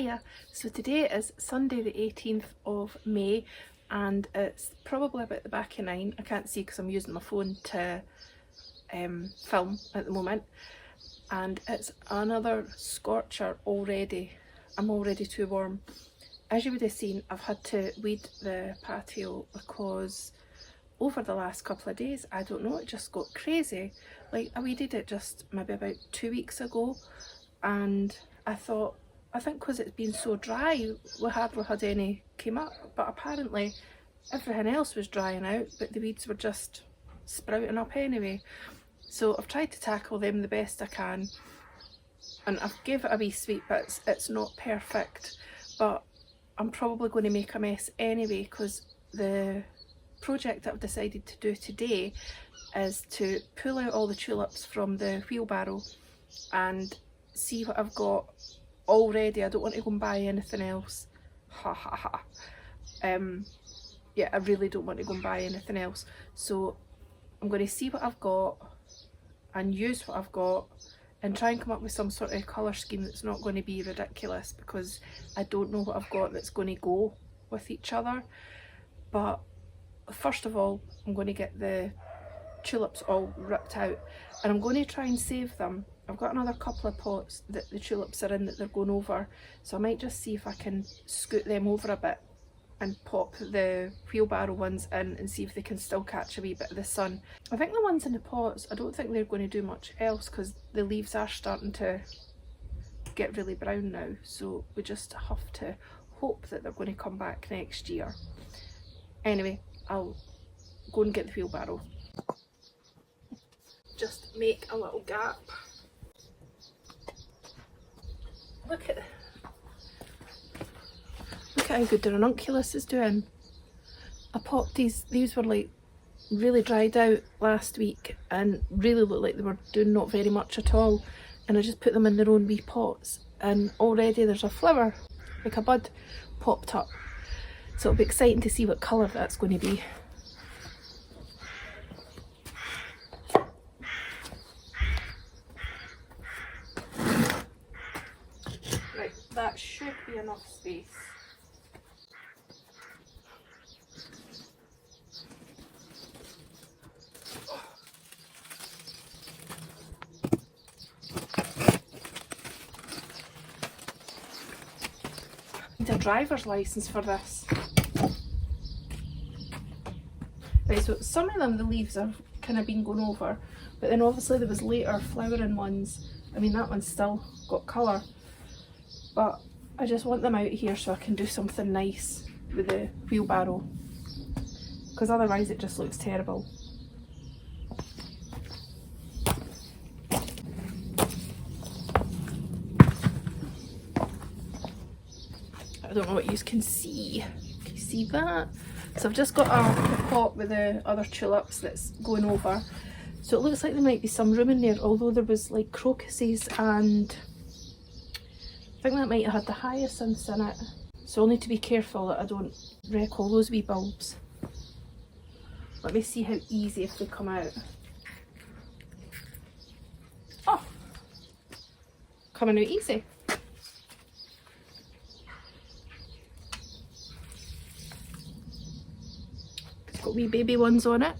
Hiya! So today is Sunday the 18th of May and it's probably about the back of 9. I can't see because I'm using my phone to film at the moment, and it's another scorcher already. I'm already too warm. As you would have seen, I've had to weed the patio because over the last couple of days, I don't know, it just got crazy. Like, I weeded it just maybe about 2 weeks ago, and I think because it's been so dry, we hardly had any came up, but apparently everything else was drying out, but the weeds were just sprouting up anyway. So I've tried to tackle them the best I can, and I've gave it a wee sweep, but it's not perfect, but I'm probably going to make a mess anyway, because the project that I've decided to do today is to pull out all the tulips from the wheelbarrow and see what I've got already. I don't want to go and buy anything else. Ha ha ha. Yeah, I really don't want to go and buy anything else. So I'm going to see what I've got and use what I've got and try and come up with some sort of colour scheme that's not going to be ridiculous, because I don't know what I've got that's going to go with each other. But first of all, I'm going to get the tulips all ripped out and I'm going to try and save them. I've got another couple of pots that the tulips are in that they're going over, so I might just see if I can scoot them over a bit and pop the wheelbarrow ones in and see if they can still catch a wee bit of the sun. I think the ones in the pots, I don't think they're going to do much else because the leaves are starting to get really brown now, so we just have to hope that they're going to come back next year. Anyway, I'll go and get the wheelbarrow. Just make a little gap. Look at how good the ranunculus is doing. I popped these were like really dried out last week and really looked like they were doing not very much at all, and I just put them in their own wee pots and already there's a flower, like a bud, popped up. So it'll be exciting to see what colour that's going to be. Right, that should be enough space. I need a driver's licence for this. Right, so some of them, the leaves have kind of been going over, but then obviously there was later flowering ones. I mean, that one's still got colour, but I just want them out here so I can do something nice with the wheelbarrow, because otherwise it just looks terrible. I don't know what you can see. Can you see that? So I've just got a pot with the other tulips that's going over. So it looks like there might be some room in there, although there was like crocuses and I think that might have had the hyacinths in it. So I'll need to be careful that I don't wreck all those wee bulbs. Let me see how easy if they come out. Oh! Coming out easy. Got wee baby ones on it.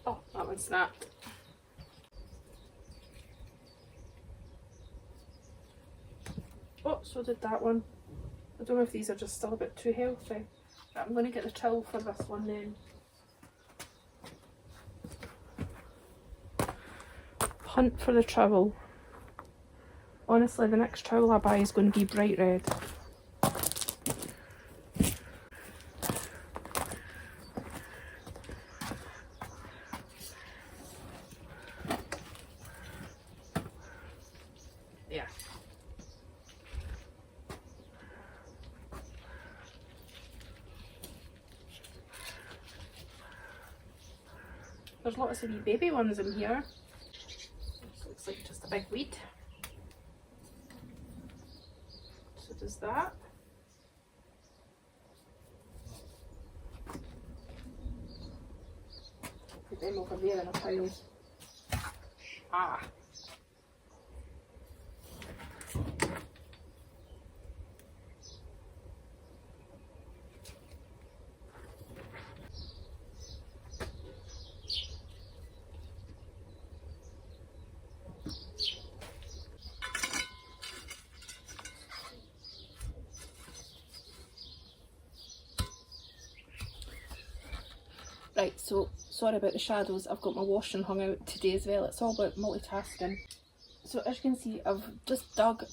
Oh, that one snapped. Oh, so did that one. I don't know if these are just still a bit too healthy. But I'm going to get the trowel for this one then. Hunt for the trowel. Honestly, the next trowel I buy is going to be bright red. Yeah. There's lots of wee baby ones in here. a big weed. So does that. Put them over there in a pile. Ah. Right, so sorry about the shadows, I've got my washing hung out today as well. It's all about multitasking. So as you can see, I've just dug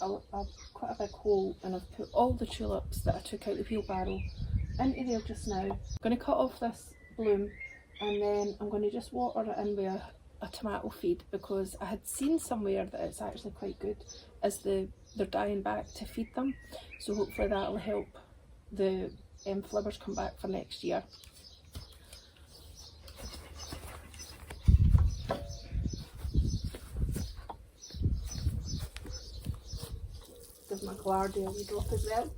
quite a big hole and I've put all the tulips that I took out the wheelbarrow into there just now. I'm going to cut off this bloom and then I'm going to just water it in with a tomato feed, because I had seen somewhere that it's actually quite good as they're dying back to feed them. So hopefully that'll help the flowers come back for next year. Give my Glardia a wee drop as well.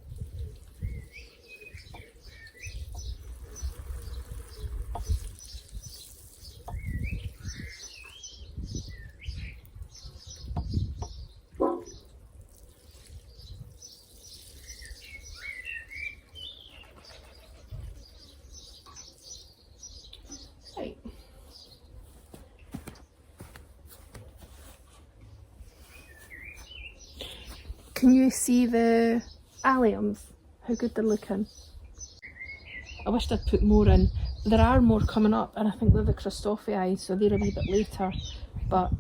Right. Can you see the alliums? How good they're looking. I wished I'd put more in. There are more coming up and I think they're the Christophii, so they're a wee bit later. But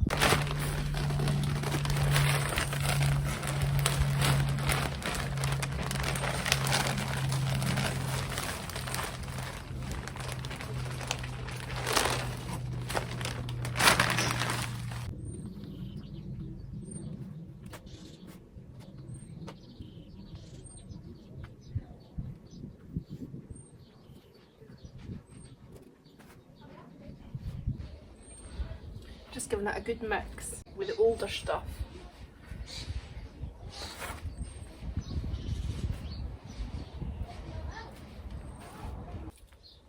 just giving it a good mix with the older stuff.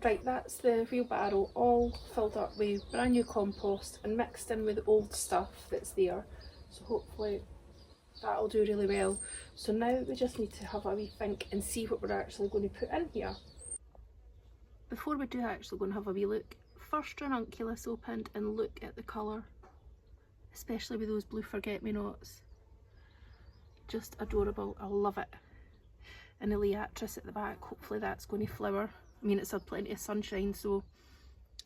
Right, that's the wheelbarrow all filled up with brand new compost and mixed in with the old stuff that's there. So hopefully that'll do really well. So now we just need to have a wee think and see what we're actually going to put in here. Before we do actually go and have a wee look, first ranunculus opened and look at the colour. Especially with those blue forget-me-nots. Just adorable, I love it. And the Liatris at the back, hopefully that's going to flower. I mean, it's had plenty of sunshine, so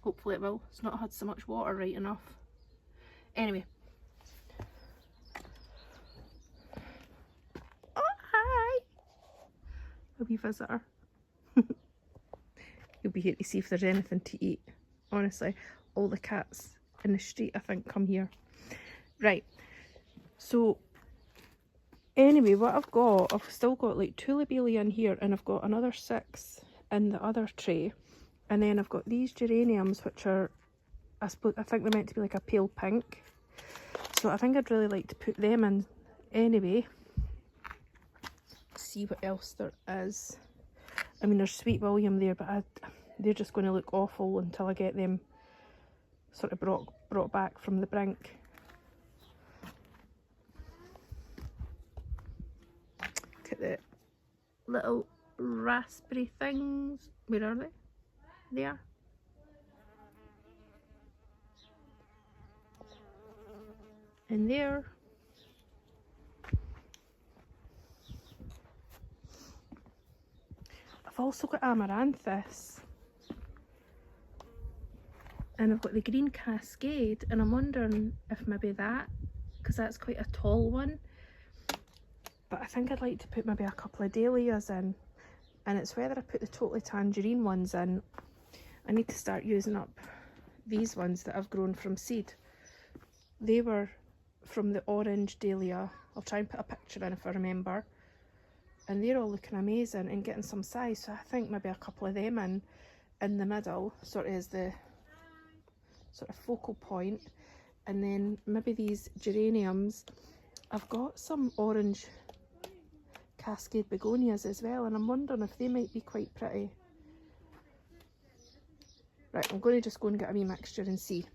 hopefully it will. It's not had so much water right enough. Anyway. Oh, hi! A wee visitor. You'll be here to see if there's anything to eat. Honestly, all the cats in the street, I think, come here. Right, so anyway, what I've still got like 2 lobelia in here, and I've got another 6 in the other tray, and then I've got these geraniums which are, I think they're meant to be like a pale pink, so I think I'd really like to put them in anyway. See what else there is. I mean, there's Sweet William there, but they're just going to look awful until I get them sort of brought back from the brink. Look at the little raspberry things. Where are they? There. And there. I've also got amaranthus. And I've got the green cascade, and I'm wondering if maybe that, because that's quite a tall one. But I think I'd like to put maybe a couple of dahlias in, and it's whether I put the totally tangerine ones in. I need to start using up these ones that I've grown from seed. They were from the orange dahlia. I'll try and put a picture in if I remember. And they're all looking amazing and getting some size, so I think maybe a couple of them in the middle sort of is the sort of focal point. And then maybe these geraniums. I've got some orange cascade begonias as well, and I'm wondering if they might be quite pretty. Right, I'm going to just go and get a wee mixture and see.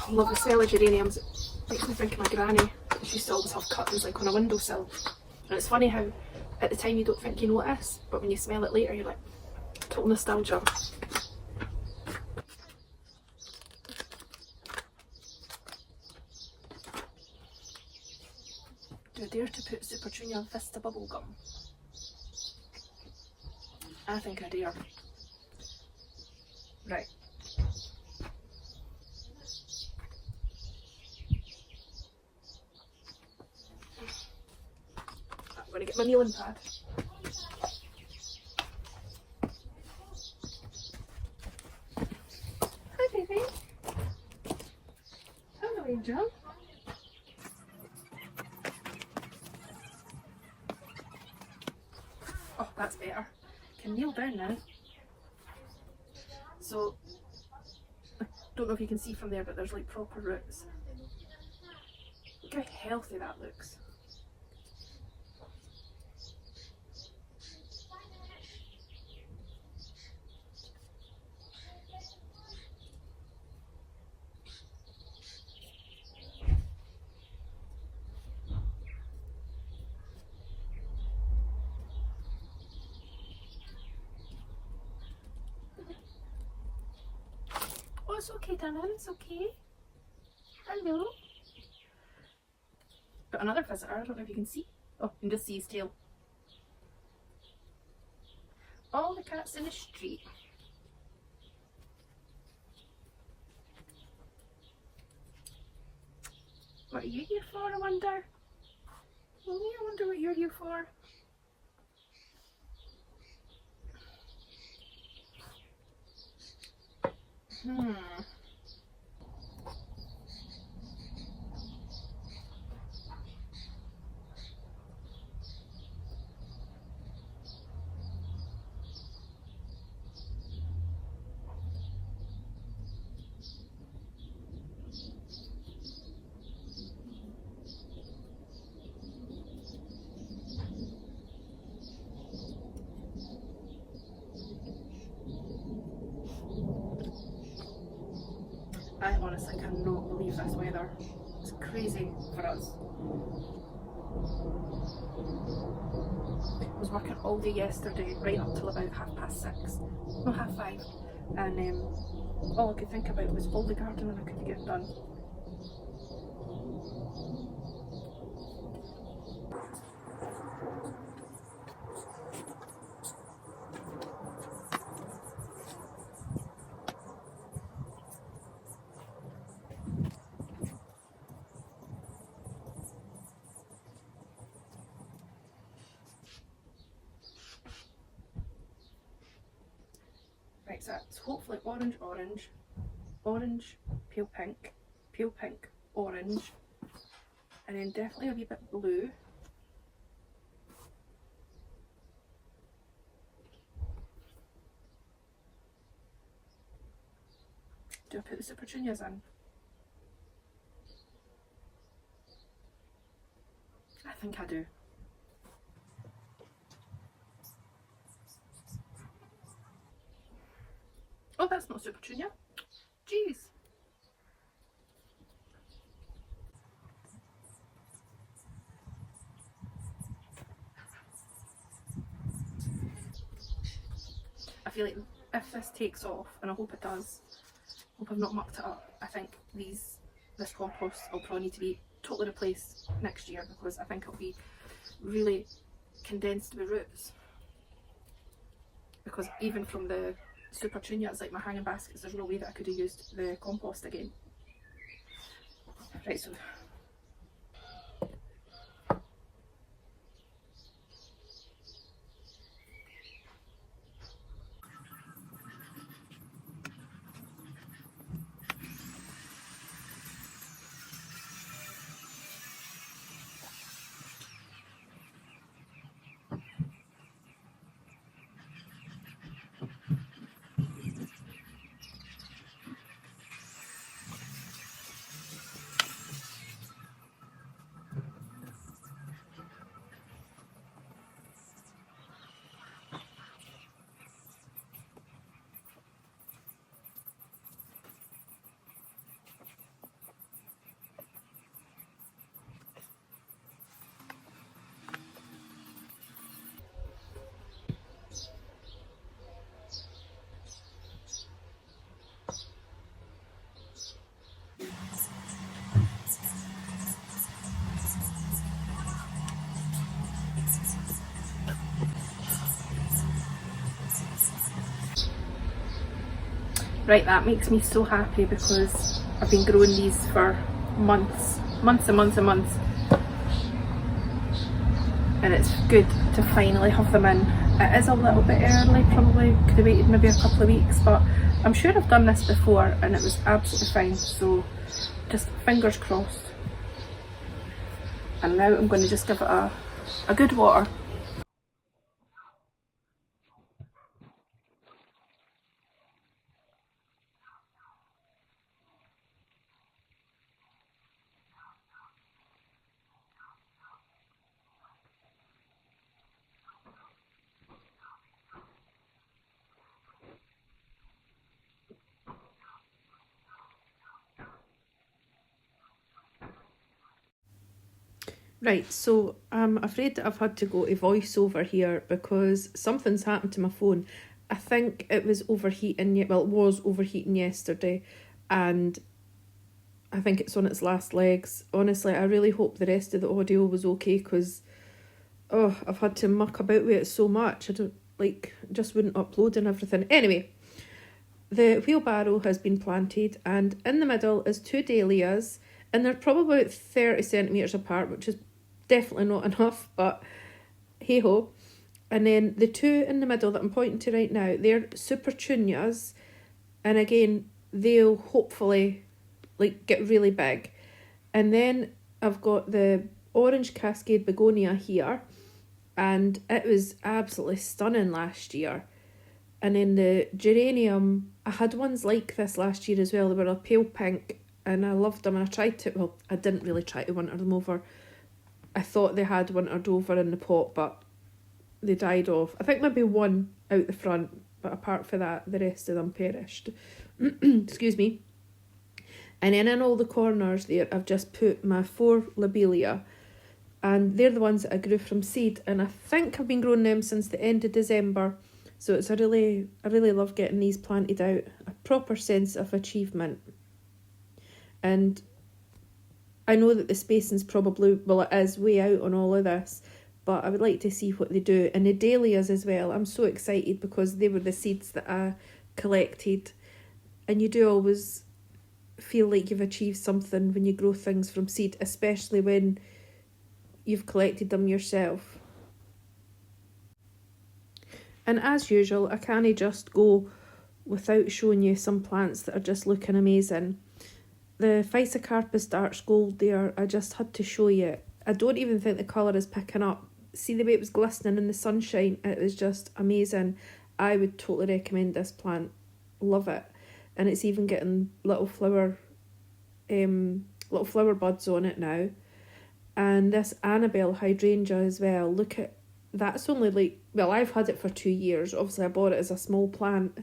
I love the smell of geraniums. It makes me think of my granny. She used to always have curtains like on a windowsill. And it's funny how at the time you don't think you notice, but when you smell it later you're like, total nostalgia. Do I dare to put Super Junior Vista bubblegum? I think I dare. Right. I'm going to get my kneeling pad. Hi baby. Hello Angel. Oh, that's better. Can kneel down now. So, I don't know if you can see from there, but there's like proper roots. Look how healthy that looks. Oh, it's okay, darling, it's okay. Hello. Got another visitor, I don't know if you can see. Oh, you can just see his tail. All the cats in the street. What are you here for, I wonder? Oh, I wonder what you're here for. I honestly cannot believe this weather. It's crazy for us. I was working all day yesterday, right up till about 6:30. No, 5:30. And all I could think about was all the gardening I could get done. Right, so it's hopefully orange, orange, orange, pale pink, orange, and then definitely a wee bit blue. Do I put the Super Juniors in? I think I do. Oh, that's not Super Junior. Jeez. I feel like if this takes off, and I hope it does, I hope I've not mucked it up, I think this compost will probably need to be totally replaced next year, because I think it'll be really condensed with roots. Because even from the Super Juniors, like my hanging baskets, there's no way that I could have used the compost again. Right, so Right, that makes me so happy because I've been growing these for months and months, and it's good to finally have them in. It is a little bit early, probably could have waited maybe a couple of weeks, but I'm sure I've done this before and it was absolutely fine, so just fingers crossed. And now I'm going to just give it a good water. Right, so I'm afraid that I've had to go to voiceover here because something's happened to my phone. I think it was overheating, well, it was overheating yesterday, and I think it's on its last legs. Honestly, I really hope the rest of the audio was okay because, oh, I've had to muck about with it so much. I don't, just wouldn't upload and everything. Anyway, the wheelbarrow has been planted, and in the middle is 2 dahlias, and they're probably about 30 centimetres apart, which is definitely not enough, but hey ho. And then the 2 in the middle that I'm pointing to right now, they're super petunias, and again, they'll hopefully get really big. And then I've got the orange cascade begonia here, and it was absolutely stunning last year. And then the geranium, I had ones like this last year as well. They were a pale pink and I loved them, and I tried to, well, I didn't really try to winter them over. I thought they had wintered over in the pot, but they died off. I think maybe one out the front, but apart from that, the rest of them perished. Excuse me. And then in all the corners there, I've just put my 4 lobelia, and they're the ones that I grew from seed, and I think I've been growing them since the end of December. So I really love getting these planted out. A proper sense of achievement. And I know that the spacing's probably, well, it is way out on all of this, but I would like to see what they do. And the dahlias as well, I'm so excited because they were the seeds that I collected. And you do always feel like you've achieved something when you grow things from seed, especially when you've collected them yourself. And as usual, I can't just go without showing you some plants that are just looking amazing. The Physocarpus Dark Gold there, I just had to show you. I don't even think the colour is picking up. See the way it was glistening in the sunshine? It was just amazing. I would totally recommend this plant. Love it. And it's even getting little flower buds on it now. And this Annabelle hydrangea as well. Look at, that's only I've had it for 2 years. Obviously I bought it as a small plant,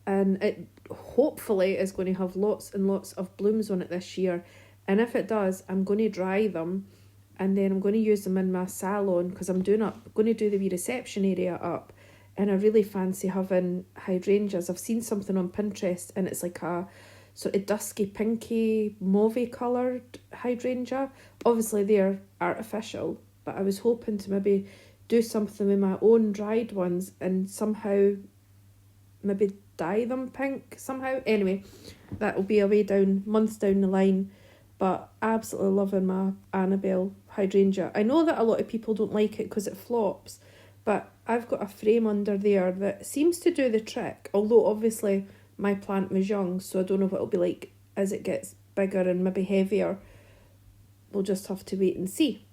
and it hopefully is going to have lots and lots of blooms on it this year. And if it does, I'm going to dry them, and then I'm going to use them in my salon because I'm going to do the wee reception area up, and I really fancy having hydrangeas. I've seen something on Pinterest and it's like a sort of dusky pinky mauve coloured hydrangea. Obviously they're artificial, but I was hoping to maybe do something with my own dried ones and somehow maybe dye them pink somehow. Anyway, that will be a way down, months down the line, but absolutely loving my Annabelle hydrangea. I know that a lot of people don't like it because it flops, but I've got a frame under there that seems to do the trick, although obviously my plant was young, so I don't know what it'll be like as it gets bigger and maybe heavier. We'll just have to wait and see.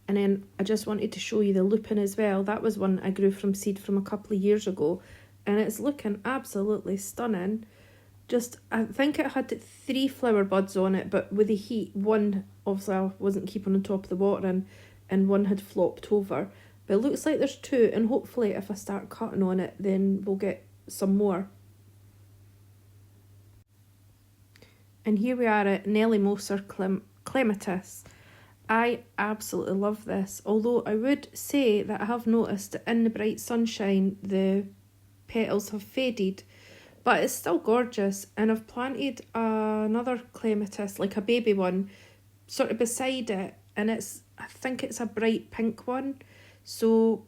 And then I just wanted to show you the lupin as well. That was one I grew from seed from a couple of years ago, and it's looking absolutely stunning. Just, I think it had 3 flower buds on it, but with the heat, one obviously I wasn't keeping on top of the watering, and one had flopped over. But it looks like there's 2, and hopefully if I start cutting on it, then we'll get some more. And here we are at Nelly Moser clematis. I absolutely love this, although I would say that I have noticed that in the bright sunshine the petals have faded, but it's still gorgeous. And I've planted another clematis, like a baby one, sort of beside it, and I think it's a bright pink one, so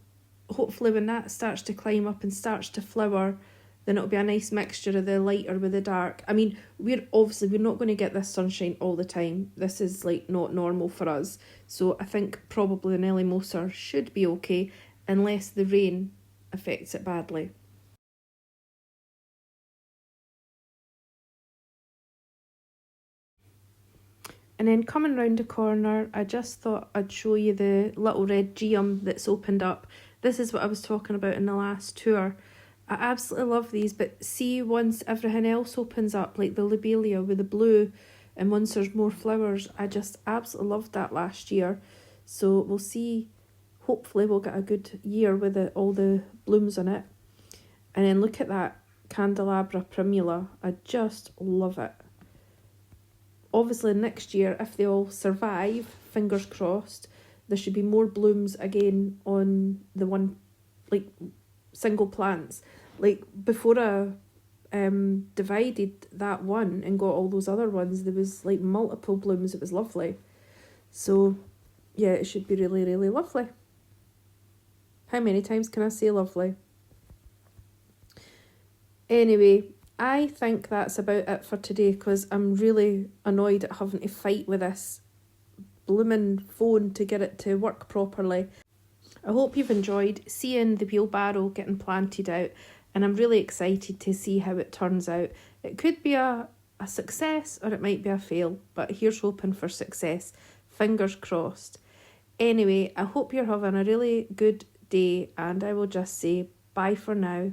hopefully when that starts to climb up and starts to flower, then it'll be a nice mixture of the lighter with the dark. I mean, we're not going to get this sunshine all the time. This is like not normal for us. So I think probably the Nelly Moser should be okay, unless the rain affects it badly. And then coming round the corner, I just thought I'd show you the little red geum that's opened up. This is what I was talking about in the last tour. I absolutely love these, but see, once everything else opens up, like the lobelia with the blue, and once there's more flowers, I just absolutely loved that last year. So we'll see, hopefully we'll get a good year with all the blooms on it. And then look at that candelabra primula. I just love it. Obviously next year, if they all survive, fingers crossed, there should be more blooms again on the one, like, single plants. Like, before I divided that one and got all those other ones, there was like multiple blooms. It was lovely. So yeah, it should be really, really lovely. How many times can I say lovely? Anyway, I think that's about it for today, because I'm really annoyed at having to fight with this blooming phone to get it to work properly. I hope you've enjoyed seeing the wheelbarrow getting planted out, and I'm really excited to see how it turns out. It could be a success or it might be a fail, but here's hoping for success. Fingers crossed. Anyway, I hope you're having a really good day, and I will just say bye for now.